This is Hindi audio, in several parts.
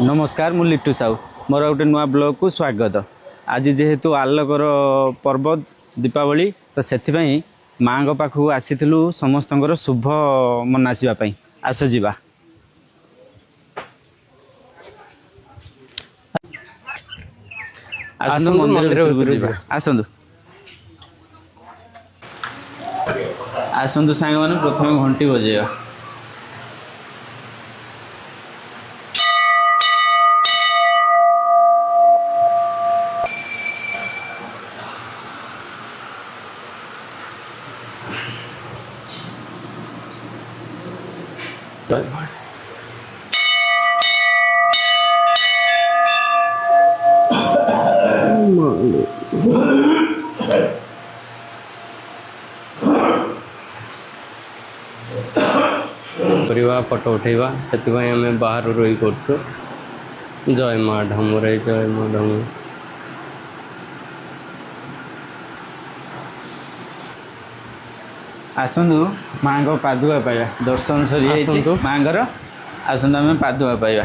नमस्कार मु लिट्टू साहू मोर गोटे नुआ ब्लॉग को स्वागत। आज जेहेतु आलोकर पर्व दीपावली तो से माँ पाखक आसी समस्त शुभ मनासवाई आस जा आसतु आसतु सांग मैंने प्रथम घंटी बजेगा। फोटो उठेवा से आम बाहर रही कर जय माँ ढमुरे जय माँ ढमुरे आसतु माँ को पादुआ पाइबा दर्शन सरी माँ आसतु आम पादुआ पाइबा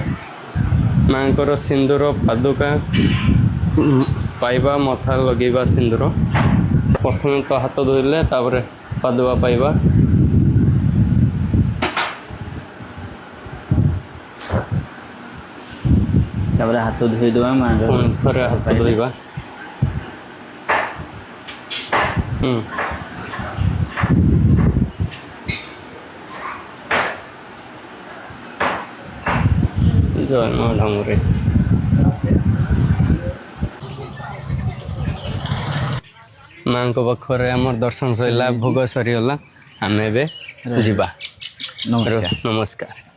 माँ को सिंदूर पादुका पाइबा मथा लगेगा सिंदूर प्रथम तो हाथ धोइले तापर पादुआ पाइबा हाथ धोई दवा माँ थे हाथ धोइबा जय माँ ढमुरे माँ को पाखरे आम दर्शन सरला भोग सरीगला आम ए नमस्कार।